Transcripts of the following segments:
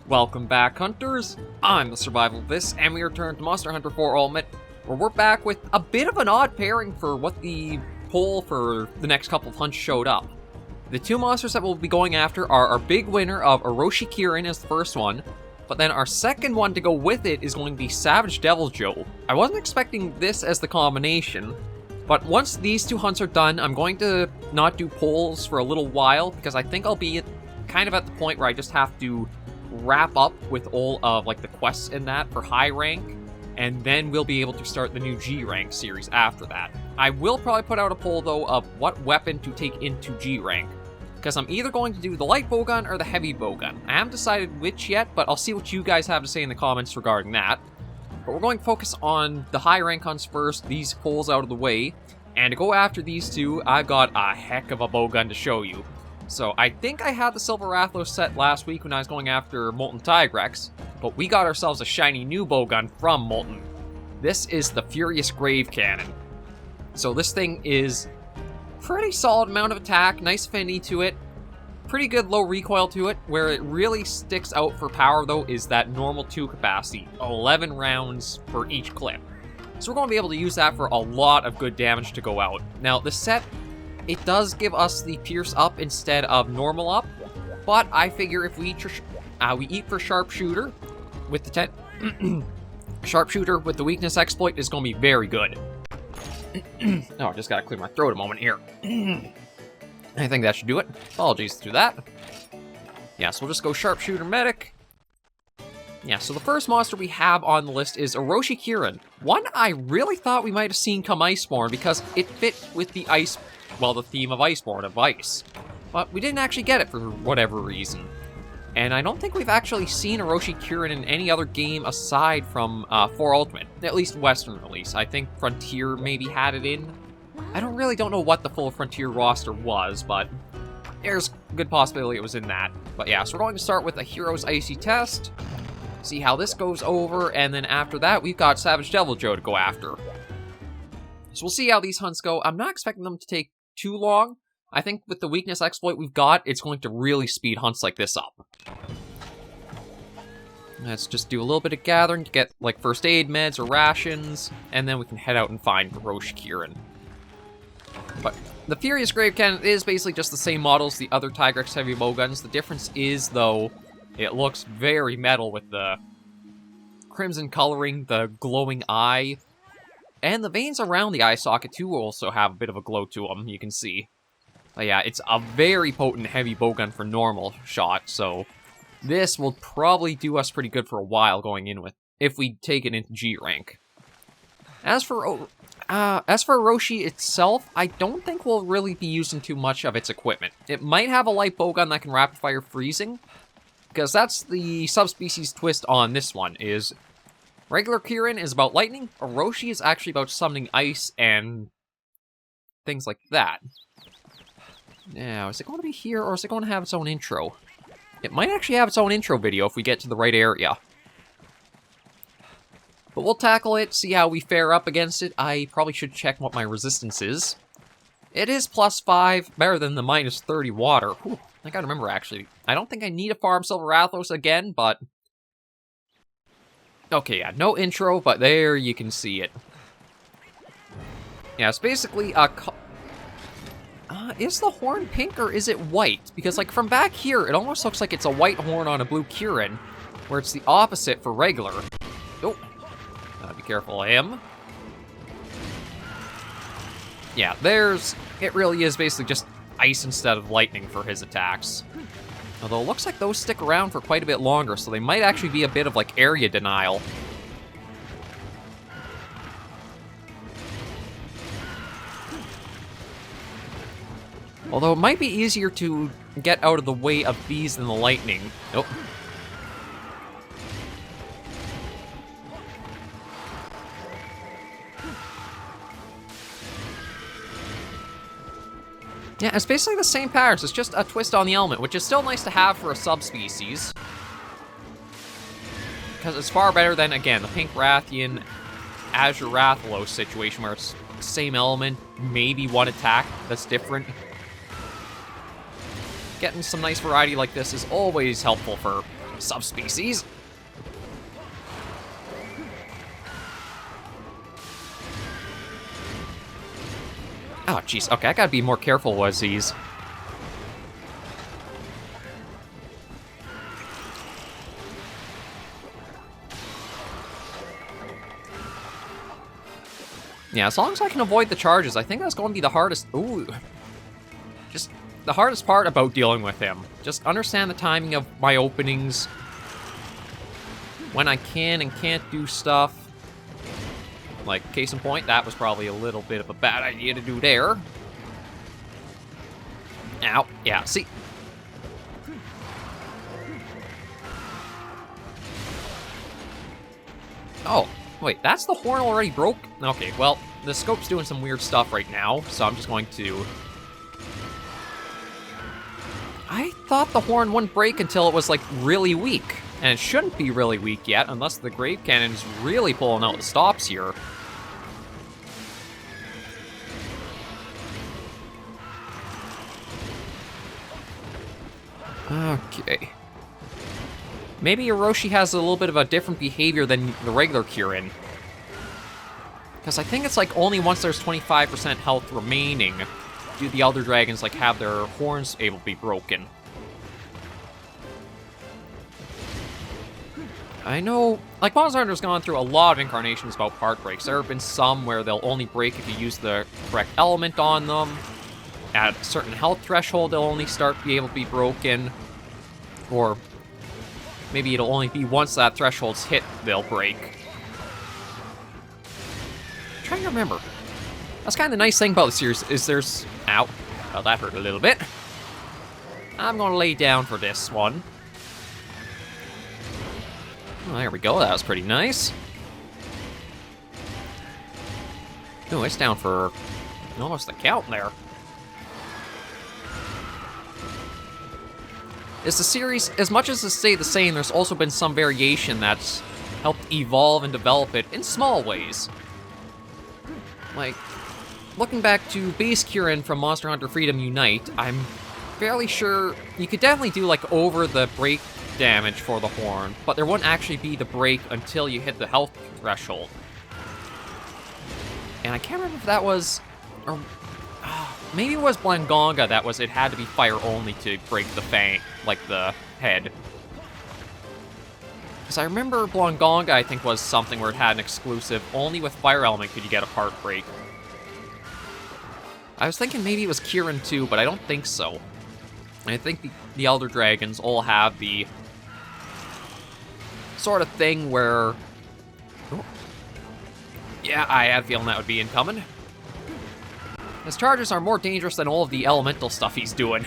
Welcome back, Hunters! I'm the SurvivalVis, and we return to Monster Hunter 4 Ultimate, where we're back with a bit of an odd pairing for what the poll for the next couple of hunts showed up. The two monsters that we'll be going after are our big winner of Oroshi Kirin as the first one, but then our second one to go with it is going to be Savage Devil Joe. I wasn't expecting this as the combination, but once these two hunts are done, I'm going to not do polls for a little while, because I think I'll be kind of at the point where I just have to wrap up with all of like the quests in that for high rank, and then we'll be able to start the new G rank series after that. I will probably put out a poll though of what weapon to take into G rank, because I'm either going to do the light bowgun or the heavy bowgun. I haven't decided which yet, but I'll see what you guys have to say in the comments regarding that. But we're going to focus on the high rank hunts first, these polls out of the way, and to go after these two, I've got a heck of a bowgun to show you. So I think I had the Silver Rathlos set last week when I was going after Molten Tigrex, but we got ourselves a shiny new bowgun from Molten. This is the Furious Grave Cannon. So this thing is pretty solid amount of attack, nice affinity to it, pretty good low recoil to it. Where it really sticks out for power though is that normal 2 capacity, 11 rounds for each clip. So we're going to be able to use that for a lot of good damage to go out. Now the set, it does give us the Pierce up instead of normal up, but I figure if we eat for Sharpshooter with the 10... Sharpshooter with the Weakness Exploit is going to be very good. Oh, I just gotta clear my throat a moment here. I think that should do it. Apologies to that. Yeah, so we'll just go Sharpshooter Medic. Yeah, so the first monster we have on the list is Oroshi Kirin. One I really thought we might have seen come Iceborne because it fit with the the theme of Iceborne, of ice. But we didn't actually get it for whatever reason. And I don't think we've actually seen Oroshi Kirin in any other game aside from 4 Ultimate. At least Western release. I think Frontier maybe had it in. I don't know what the full Frontier roster was, but there's a good possibility it was in that. But yeah, so we're going to start with a Hero's Icy Test. See how this goes over, and then after that, we've got Savage Devil Joe to go after. So we'll see how these hunts go. I'm not expecting them to take too long. I think with the Weakness Exploit we've got, it's going to really speed hunts like this up. Let's just do a little bit of gathering to get, like, first aid meds or rations, and then we can head out and find Oroshi Kirin. But the Furious Grave Cannon is basically just the same model as the other Tigrex heavy bowguns. The difference is, though, it looks very metal with the crimson coloring, the glowing eye, and the veins around the eye socket, too, also have a bit of a glow to them, you can see. But yeah, it's a very potent heavy bowgun for normal shot, so this will probably do us pretty good for a while going in with, if we take it into G rank. As for Orochi itself, I don't think we'll really be using too much of its equipment. It might have a light bowgun that can rapid fire freezing, because that's the subspecies twist on this one, is regular Kirin is about lightning, Orochi is actually about summoning ice and things like that. Now, is it going to be here, or is it going to have its own intro? It might actually have its own intro video if we get to the right area. But we'll tackle it, see how we fare up against it. I probably should check what my resistance is. It is +5, better than the -30 water. Whew, I gotta remember, actually. I don't think I need to farm Silver Rathlos again, but... Okay, yeah, no intro, but there you can see it. Yeah, it's basically a... is the horn pink or is it white? Because, like, from back here, it almost looks like it's a white horn on a blue Kirin, where it's the opposite for regular. Oh, be careful of him. Yeah, it really is basically just ice instead of lightning for his attacks. Although it looks like those stick around for quite a bit longer, so they might actually be a bit of, like, area denial. Although it might be easier to get out of the way of these than the lightning. Nope. Yeah, it's basically the same patterns, it's just a twist on the element, which is still nice to have for a subspecies. Because it's far better than, again, the Pink Rathian, Azure Rathalos situation, where it's the same element, maybe one attack that's different. Getting some nice variety like this is always helpful for subspecies. Oh, jeez. Okay, I gotta be more careful with these. Yeah, as long as I can avoid the charges, I think that's going to be the hardest... Ooh. Just the hardest part about dealing with him. Just understand the timing of my openings. When I can and can't do stuff. Like, case in point, that was probably a little bit of a bad idea to do there. Ow. Yeah, see... Oh. Wait, that's the horn already broke? Okay, well, the scope's doing some weird stuff right now, so I'm just going to... I thought the horn wouldn't break until it was, like, really weak. And it shouldn't be really weak yet, unless the Grave Cannon's really pulling out the stops here. Okay. Maybe Oroshi has a little bit of a different behavior than the regular Kirin. Because I think it's like only once there's 25% health remaining do the Elder Dragons like have their horns able to be broken. I know, like, Monster Hunter's gone through a lot of incarnations about part breaks. There have been some where they'll only break if you use the correct element on them. At a certain health threshold, they'll only start to be able to be broken. Or maybe it'll only be once that threshold's hit, they'll break. I'm trying to remember. That's kind of the nice thing about the series, is there's... Ow. Well, that hurt a little bit. I'm going to lay down for this one. Oh, there we go. That was pretty nice. Oh, it's down for almost the count there. Is the series, as much as it stayed the same, there's also been some variation that's helped evolve and develop it in small ways. Like, looking back to base Kirin from Monster Hunter Freedom Unite, I'm fairly sure you could definitely do, like, over the break damage for the horn, but there wouldn't actually be the break until you hit the health threshold. And I can't remember if that was... Or, maybe it was Blangonga that was, it had to be fire only to break the fang, like the head. Because I remember Blangonga, I think, was something where it had an exclusive, only with fire element could you get a part break. I was thinking maybe it was Kirin too, but I don't think so. And I think the Elder Dragons all have the sort of thing where... Oh. Yeah, I had a feeling that would be incoming. His charges are more dangerous than all of the elemental stuff he's doing.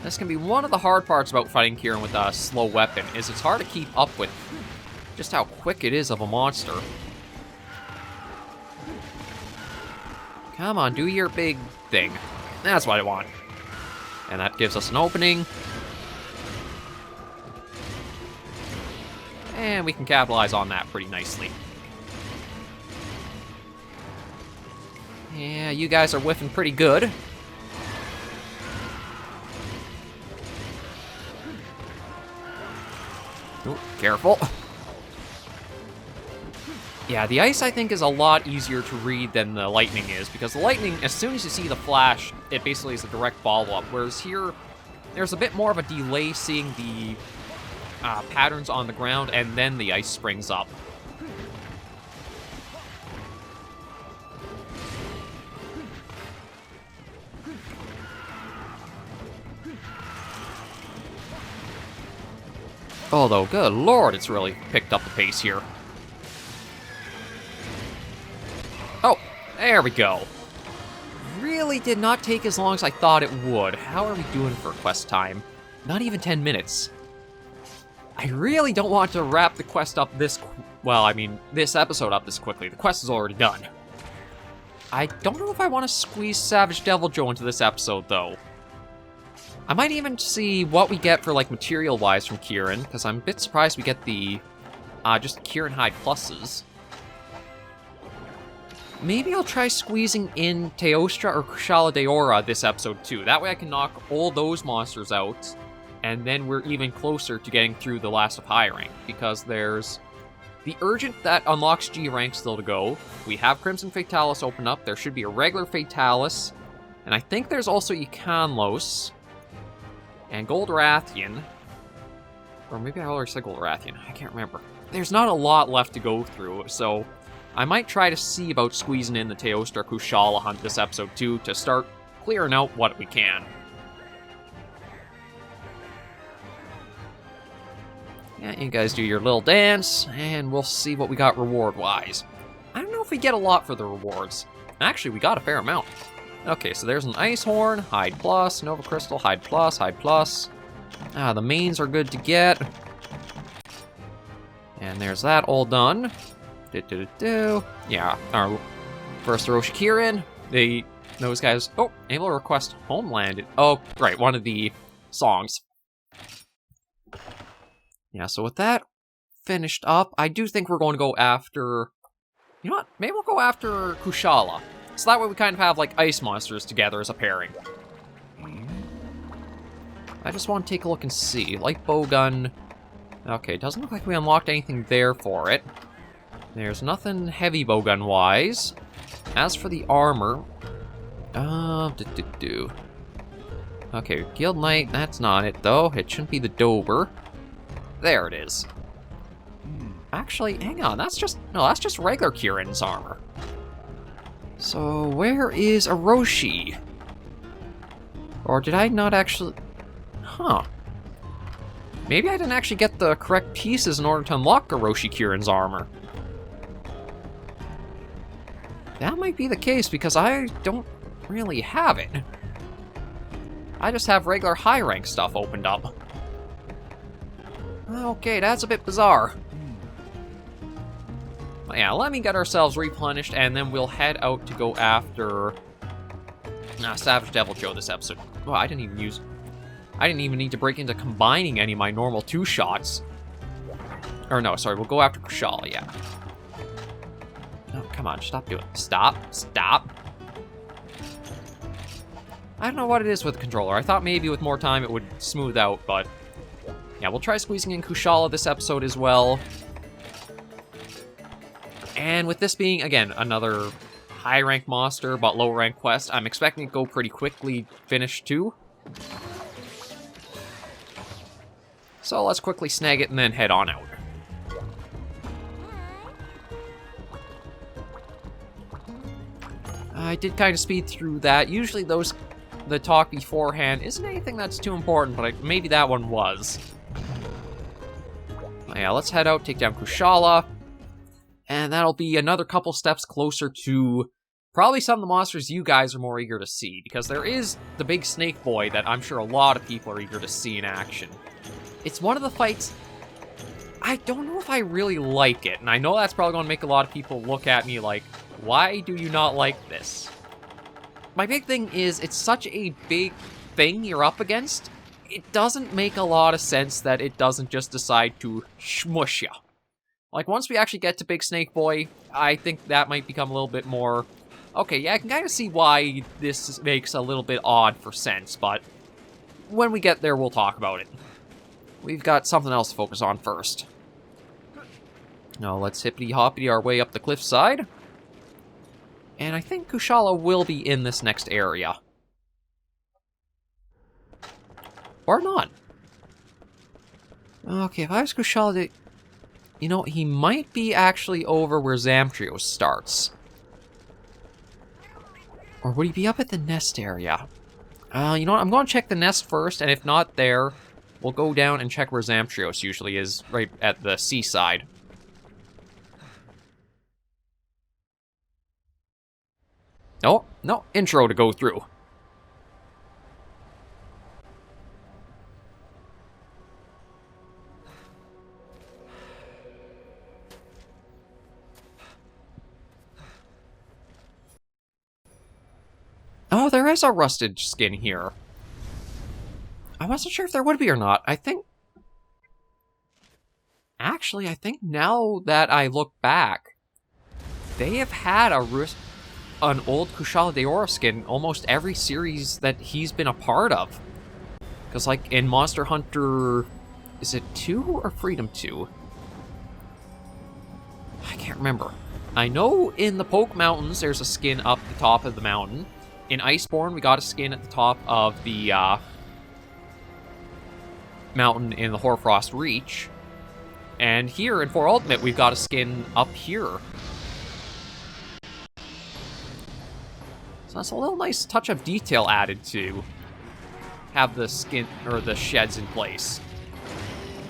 This can be one of the hard parts about fighting Kirin with a slow weapon, is it's hard to keep up with just how quick it is of a monster. Come on, do your big thing. That's what I want. And that gives us an opening. And we can capitalize on that pretty nicely. Yeah, you guys are whiffing pretty good. Ooh, careful. Yeah, the ice, I think, is a lot easier to read than the lightning is, because the lightning, as soon as you see the flash, it basically is a direct follow-up, whereas here, there's a bit more of a delay seeing the patterns on the ground, and then the ice springs up. Although, good lord, it's really picked up the pace here. Oh, there we go. Really did not take as long as I thought it would. How are we doing for quest time? Not even 10 minutes. I really don't want to wrap the quest up this... Well, I mean, this episode up this quickly. The quest is already done. I don't know if I want to squeeze Savage Devil Joe into this episode, though. I might even see what we get for, like, material-wise from Kirin, because I'm a bit surprised we get the, just Kirin Hide pluses. Maybe I'll try squeezing in Teostra or Kushala Daora this episode, too. That way I can knock all those monsters out, and then we're even closer to getting through the last of high rank, because there's the Urgent that unlocks G rank still to go. We have Crimson Fatalis open up. There should be a regular Fatalis, and I think there's also Ikanlos and Gold Rathian. Or maybe I already said Gold Rathian. I can't remember. There's not a lot left to go through, so I might try to see about squeezing in the Teostra Kushala hunt this episode too to start clearing out what we can. Yeah, you guys do your little dance, and we'll see what we got reward-wise. I don't know if we get a lot for the rewards. Actually, we got a fair amount. Okay, so there's an Ice Horn, Hide Plus, Nova Crystal, Hide Plus, Hide Plus. The mains are good to get. And there's that all done. Yeah, our first Oroshi Kirin. Those guys... Oh, able to request Homeland. Oh, right, one of the songs. Yeah, so with that finished up, I do think we're going to go after... You know what? Maybe we'll go after Kushala. So that way we kind of have, like, ice monsters together as a pairing. I just want to take a look and see. Light bowgun. Okay, doesn't look like we unlocked anything there for it. There's nothing heavy bowgun-wise. As for the armor... Okay, Guild Knight, that's not it, though. It shouldn't be the Dober. There it is. Actually, hang on, that's just regular Kirin's armor. So, where is Oroshi? Or did I not actually... Huh. Maybe I didn't actually get the correct pieces in order to unlock Oroshi Kirin's armor. That might be the case, because I don't really have it. I just have regular high rank stuff opened up. Okay, that's a bit bizarre. But yeah, let me get ourselves replenished, and then we'll head out to go after Savage Devil Joe this episode. Oh, I didn't even need to break into combining any of my normal 2-shots. Or no, sorry, we'll go after Kushala, yeah. No, come on, stop doing it. Stop. I don't know what it is with the controller. I thought maybe with more time it would smooth out, but... Yeah, we'll try squeezing in Kushala this episode as well. And with this being, again, another high-rank monster, but low-rank quest, I'm expecting it to go pretty quickly finish too. So let's quickly snag it and then head on out. I did kind of speed through that. Usually the talk beforehand isn't anything that's too important, but maybe that one was. Yeah, let's head out, take down Kushala, and that'll be another couple steps closer to probably some of the monsters you guys are more eager to see, because there is the big snake boy that I'm sure a lot of people are eager to see in action. It's one of the fights, I don't know if I really like it, and I know that's probably going to make a lot of people look at me like, why do you not like this? My big thing is, it's such a big thing you're up against, it doesn't make a lot of sense that it doesn't just decide to shmush ya. Like, once we actually get to Big Snake Boy, I think that might become a little bit more... Okay, yeah, I can kind of see why this makes a little bit odd for sense, but when we get there, we'll talk about it. We've got something else to focus on first. Now, let's hippity-hoppity our way up the cliffside. And I think Kushala will be in this next area. Or not. Okay, if I was Kushala, you know, he might be actually over where Zamtrios starts. Or would he be up at the nest area? You know what, I'm going to check the nest first, and if not there, we'll go down and check where Zamtrios usually is, right at the seaside. Oh, no, intro to go through. Oh, there is a rusted skin here. I wasn't sure if there would be or not. I think... Actually, I think now that I look back, they have had an old Kushala Daora skin almost every series that he's been a part of. Because, like, in Monster Hunter... Is it 2 or Freedom 2? I can't remember. I know in the Poke Mountains, there's a skin up the top of the mountain. In Iceborne, we got a skin at the top of the mountain in the Hoarfrost Reach. And here in 4 Ultimate, we've got a skin up here. So that's a little nice touch of detail added to have the skin, or the sheds in place.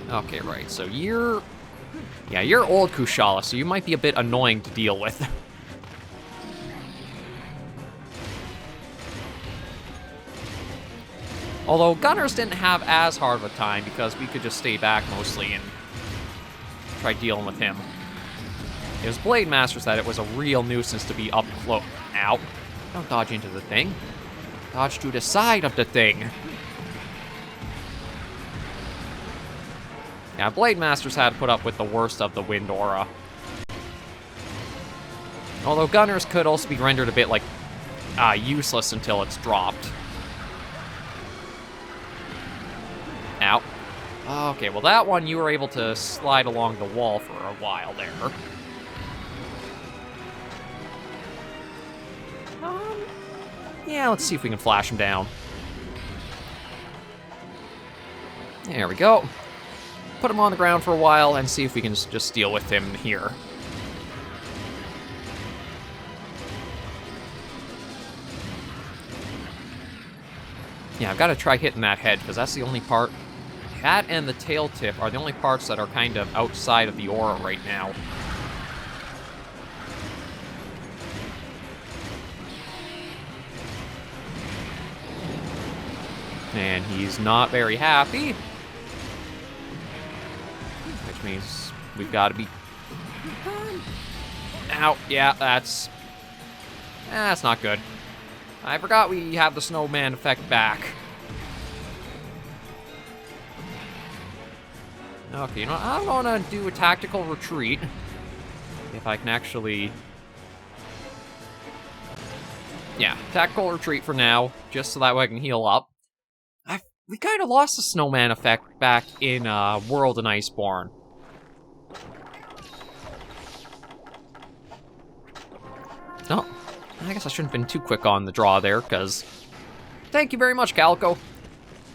Okay, right, so you're old Kushala, so you might be a bit annoying to deal with. Although Gunners didn't have as hard of a time because we could just stay back mostly and try dealing with him. It was Blade Masters that it was a real nuisance to be up close. Ow. Don't dodge into the thing. Dodge to the side of the thing. Yeah, Blade Masters had to put up with the worst of the wind aura. Although Gunners could also be rendered a bit, like, useless until it's dropped. Ow. Okay, well that one you were able to slide along the wall for a while there. Yeah, let's see if we can flash him down. There we go. Put him on the ground for a while and see if we can just deal with him here. Yeah, I've got to try hitting that head, because that's the only part... That and the tail tip are the only parts that are kind of outside of the aura right now. And he's not very happy. Which means we've got to be... Ow, yeah, that's not good. I forgot we have the snowman effect back. Okay, you know what? I'm gonna do a tactical retreat. If I can actually... Yeah, tactical retreat for now, just so that way I can heal up. We kind of lost the snowman effect back in World and Iceborne. Oh, I guess I shouldn't have been too quick on the draw there, because... Thank you very much, Calico.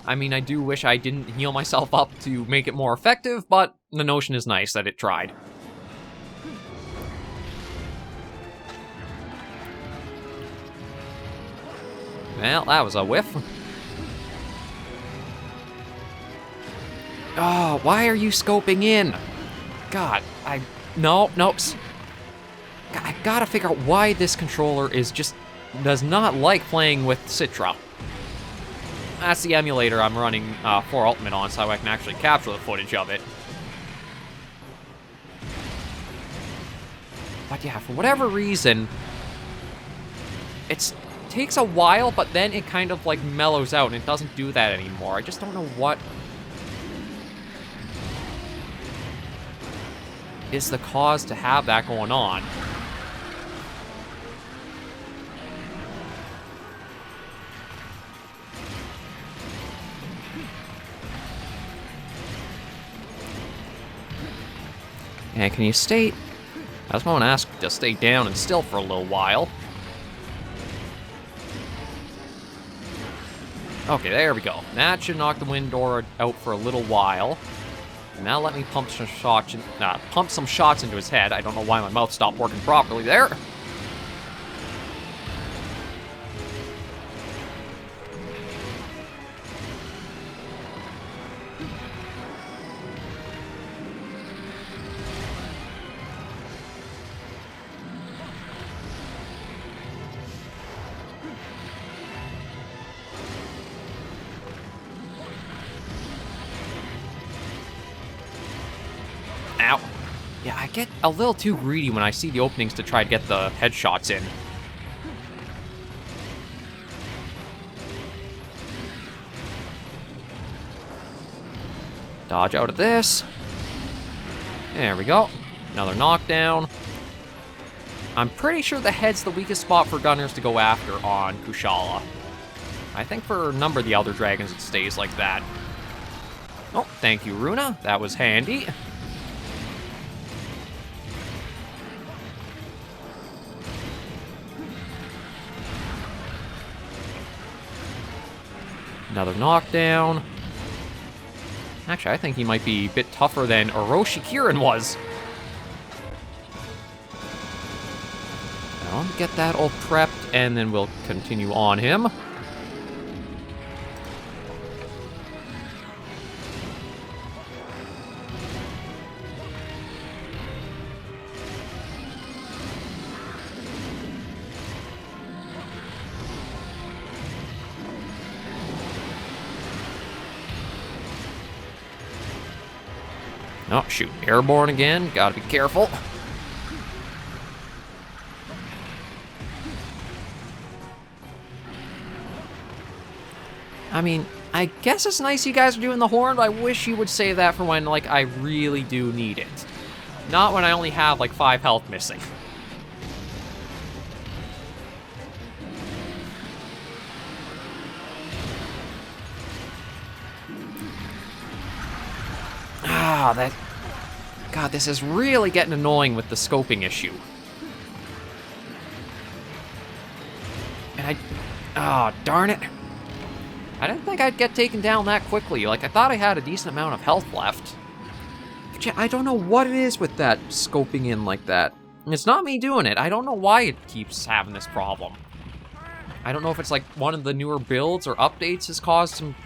I mean, I do wish I didn't heal myself up to make it more effective, but the notion is nice that it tried. Well, that was a whiff. Oh, why are you scoping in? God, no. I gotta figure out why this controller does not like playing with Citra. That's the emulator I'm running 4 Ultimate on, so I can actually capture the footage of it. But yeah, for whatever reason, it takes a while, but then it kind of like mellows out, and it doesn't do that anymore. I just don't know what is the cause to have that going on. And can you stay... I just want to ask to stay down and still for a little while. Okay, there we go. That should knock the wind aura out for a little while. And now let me pump some shots into his head. I don't know why my mouth stopped working properly there. Ow. Yeah, I get a little too greedy when I see the openings to try to get the headshots in. Dodge out of this. There we go. Another knockdown. I'm pretty sure the head's the weakest spot for gunners to go after on Kushala. I think for a number of the Elder Dragons it stays like that. Oh, thank you, Runa. That was handy. Another knockdown. Actually, I think he might be a bit tougher than Oroshi Kirin was. I'll get that all prepped, and then we'll continue on him. Oh, shoot. Airborne again. Gotta be careful. I mean, I guess it's nice you guys are doing the horn, but I wish you would say that for when, like, I really do need it. Not when I only have, like, 5 health missing. Ah, that... God, this is really getting annoying with the scoping issue. And oh, darn it. I didn't think I'd get taken down that quickly. Like, I thought I had a decent amount of health left. But yeah, I don't know what it is with that scoping in like that. It's not me doing it. I don't know why it keeps having this problem. I don't know if it's like one of the newer builds or updates has caused some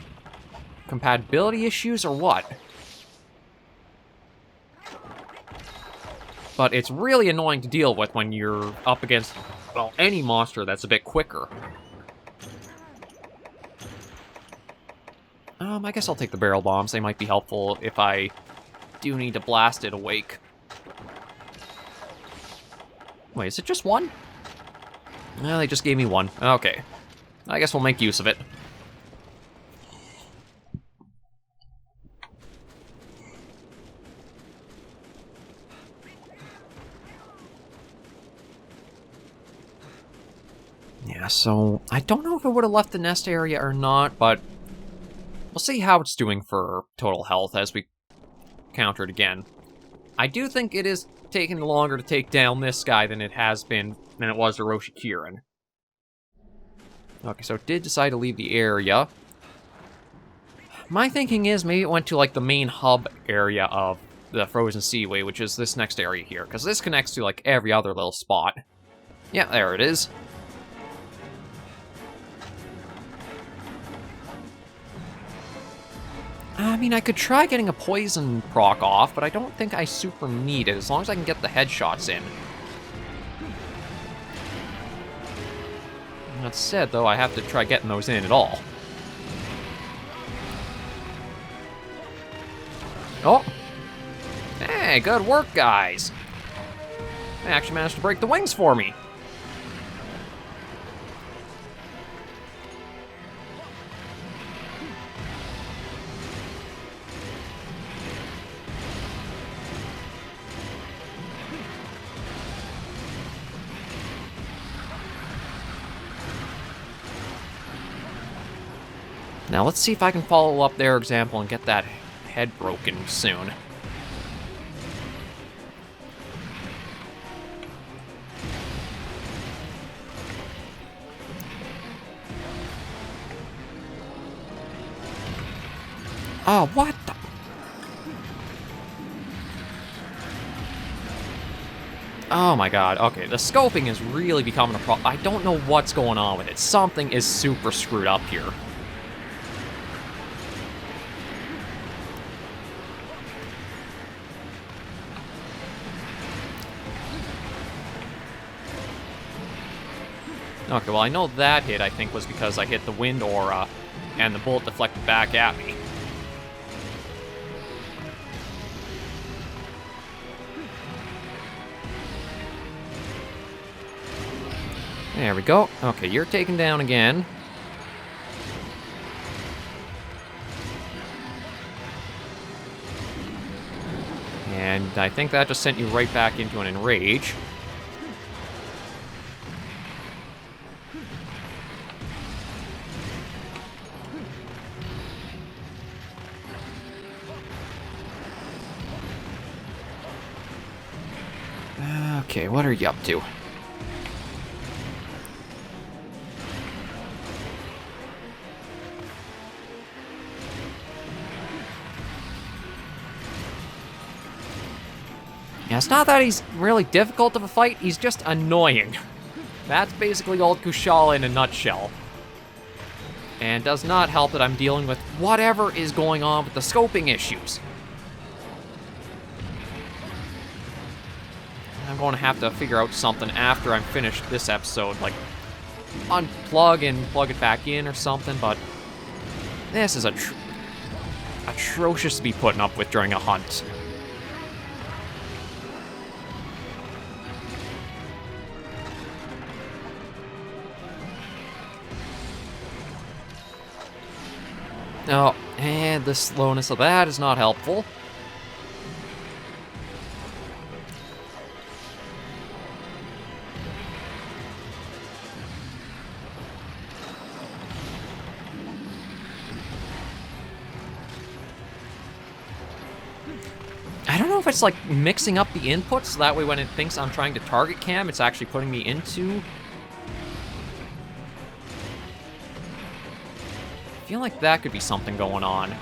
compatibility issues or what. But it's really annoying to deal with when you're up against, well, any monster that's a bit quicker. I guess I'll take the barrel bombs. They might be helpful if I do need to blast it awake. Wait, is it just one? No, they just gave me one. Okay. I guess we'll make use of it. Yeah, so I don't know if it would have left the nest area or not, but we'll see how it's doing for total health as we counter it again. I do think it is taking longer to take down this guy than it was Oroshi Kirin. Okay, so it did decide to leave the area. My thinking is maybe it went to, like, the main hub area of the Frozen Seaway, which is this next area here, because this connects to, like, every other little spot. Yeah, there it is. I mean, I could try getting a poison proc off, but I don't think I super need it, as long as I can get the headshots in. That said, though, I have to try getting those in at all. Oh! Hey, good work, guys! They actually managed to break the wings for me. Now let's see if I can follow up their example and get that head broken soon. Oh, what the... Oh my god, okay, the scoping is really becoming a problem. I don't know what's going on with it. Something is super screwed up here. Okay, well, I know that hit, I think, was because I hit the wind aura, and the bullet deflected back at me. There we go. Okay, you're taken down again. And I think that just sent you right back into an enrage. Okay, what are you up to? Yeah, it's not that he's really difficult of a fight, he's just annoying. That's basically old Kushala in a nutshell. And does not help that I'm dealing with whatever is going on with the scoping issues. I'm going to have to figure out something after I'm finished this episode, like unplug and plug it back in or something, but this is atrocious to be putting up with during a hunt. Oh, and the slowness of that is not helpful. I don't know if it's like mixing up the inputs, so that way when it thinks I'm trying to target cam, it's actually putting me into... I feel like that could be something going on.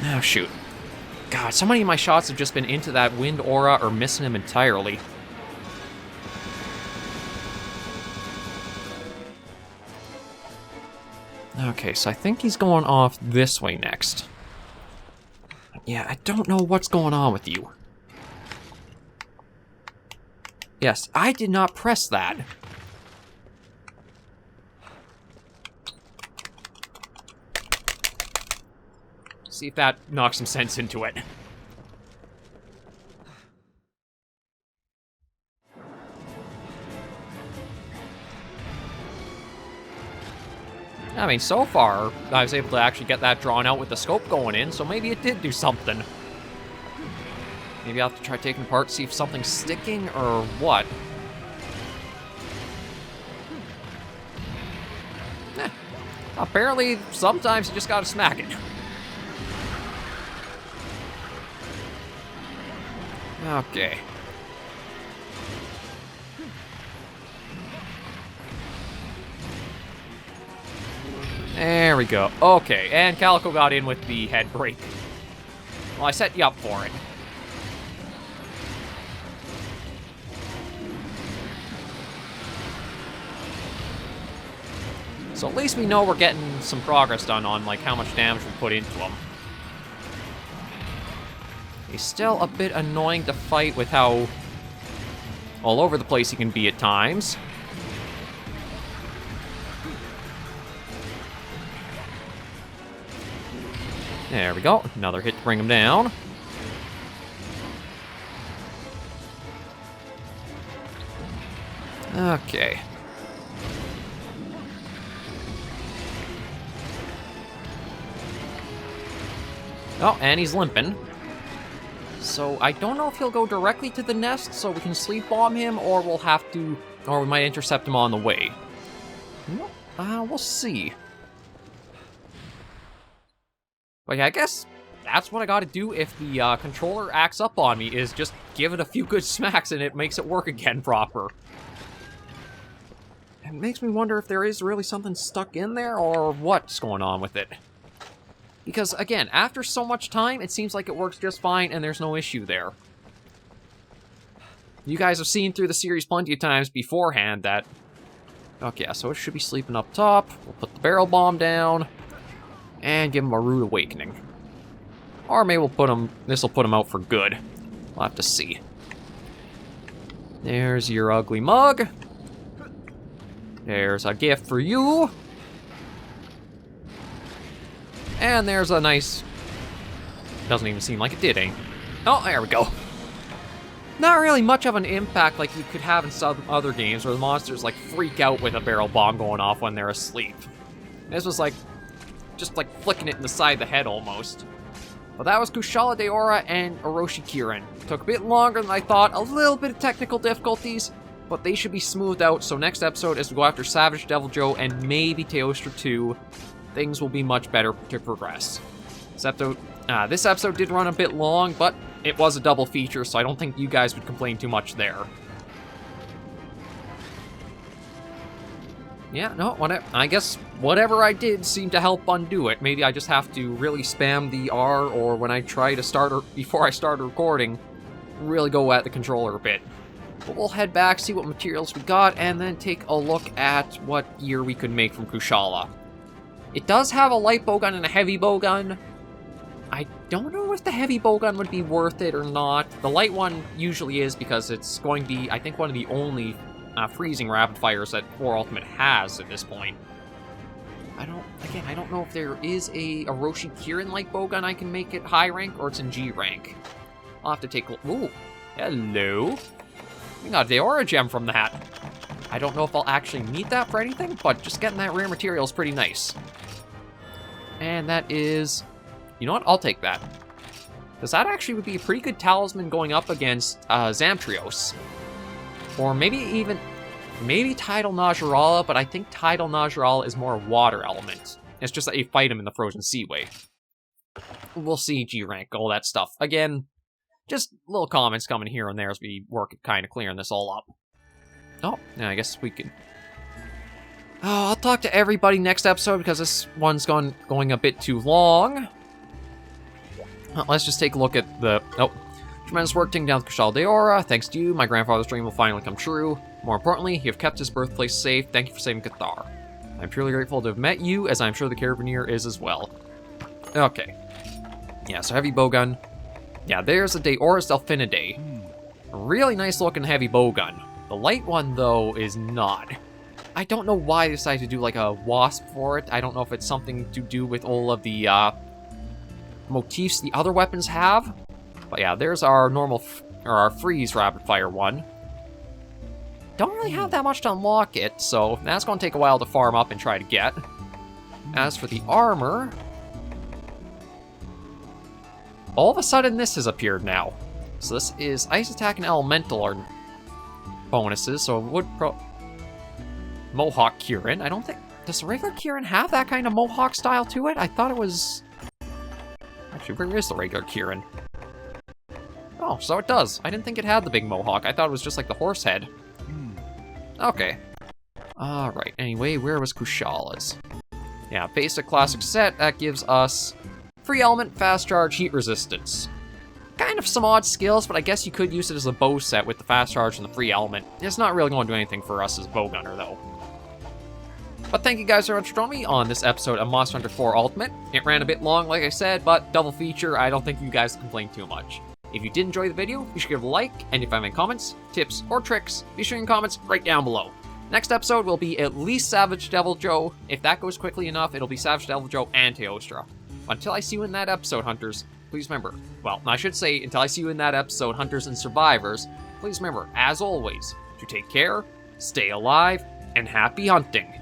Oh, shoot. God, so many of my shots have just been into that wind aura or missing him entirely. Okay, so I think he's going off this way next. Yeah, I don't know what's going on with you. Yes, I did not press that. See if that knocks some sense into it. I mean, so far, I was able to actually get that drawn out with the scope going in, so maybe it did do something. Maybe I'll have to try taking it apart, see if something's sticking, or what. Apparently, sometimes you just gotta smack it. Okay. There we go. Okay, and Calico got in with the head break. Well, I set you up for it. So at least we know we're getting some progress done on, like, how much damage we put into him. He's still a bit annoying to fight with how all over the place he can be at times. There we go. Another hit to bring him down. Okay. Oh, and he's limping. So I don't know if he'll go directly to the nest so we can sleep bomb him, or we'll have to, or we might intercept him on the way. We'll see. But yeah, I guess that's what I gotta do if the controller acts up on me, is just give it a few good smacks and it makes it work again proper. It makes me wonder if there is really something stuck in there or what's going on with it. Because, again, after so much time, it seems like it works just fine and there's no issue there. You guys have seen through the series plenty of times beforehand that... Okay, so it should be sleeping up top. We'll put the barrel bomb down. And give him a rude awakening. Or maybe we'll put him... This'll put him out for good. We'll have to see. There's your ugly mug. There's a gift for you. And there's a nice... Doesn't even seem like it did, eh? Oh, there we go. Not really much of an impact like you could have in some other games where the monsters, like, freak out with a barrel bomb going off when they're asleep. This was, like, just, like, flicking it in the side of the head, almost. But that was Kushala, Daora, and Oroshi Kirin. Took a bit longer than I thought, a little bit of technical difficulties, but they should be smoothed out, so next episode, as we go after Savage Devil Joe and maybe Teostra 2, things will be much better to progress. This episode did run a bit long, but it was a double feature, so I don't think you guys would complain too much there. Yeah, no, I guess whatever I did seemed to help undo it. Maybe I just have to really spam the R, or when I try to start, or before I start recording, really go at the controller a bit. But we'll head back, see what materials we got, and then take a look at what gear we could make from Kushala. It does have a light bowgun and a heavy bowgun. I don't know if the heavy bowgun would be worth it or not. The light one usually is, because it's going to be, I think, one of the only freezing rapid fires that 4 Ultimate has at this point. I don't know if there is a Oroshi Kirin light bowgun I can make at high rank, or it's in G rank. I'll have to take a look. Ooh, hello. We got a Daora gem from that. I don't know if I'll actually need that for anything, but just getting that rare material is pretty nice. And that is... You know what? I'll take that. Because that actually would be a pretty good talisman going up against Zamtrios. Or maybe Tidal Najarala, but I think Tidal Najarala is more water element. It's just that you fight him in the Frozen Seaway. We'll see G rank, all that stuff. Again, just little comments coming here and there as we work at kind of clearing this all up. Oh, yeah, I guess we can... Oh, I'll talk to everybody next episode because this one's going a bit too long. Let's just take a look at the... Oh. Tremendous work taking down Kushala Daora. Thanks to you, my grandfather's dream will finally come true. More importantly, you have kept his birthplace safe. Thank you for saving Cathar. I'm truly grateful to have met you, as I'm sure the Carabineer is as well. Okay. Yeah, so heavy bowgun. Yeah, there's a Daora's Delphinidae. A really nice looking heavy bowgun. The light one, though, is not. I don't know why I decided to do like a wasp for it. I don't know if it's something to do with all of the motifs the other weapons have. But yeah, there's our normal, or our freeze rapid fire one. Don't really have that much to unlock it, so that's going to take a while to farm up and try to get. As for the armor, all of a sudden this has appeared now. So this is ice attack and elemental are bonuses, so would Mohawk Kirin. I don't think, does the regular Kirin have that kind of Mohawk style to it? I thought it was, actually, where is the regular Kirin? Oh, so it does. I didn't think it had the big mohawk. I thought it was just like the horse head. Okay. Alright, anyway, where was Kushala's? Yeah, basic classic set. That gives us free element, fast charge, heat resistance. Kind of some odd skills, but I guess you could use it as a bow set with the fast charge and the free element. It's not really going to do anything for us as bow gunner, though. But thank you guys very much for joining me on this episode of Monster Hunter 4 Ultimate. It ran a bit long, like I said, but double feature, I don't think you guys complain too much. If you did enjoy the video, be sure to give a like, and if I have any comments, tips, or tricks, be sure in comments right down below. Next episode will be at least Savage Devil Joe. If that goes quickly enough, it'll be Savage Devil Joe and Teostra. Until I see you in that episode, Hunters, please remember, well, I should say, until I see you in that episode, Hunters and Survivors, please remember, as always, to take care, stay alive, and happy hunting.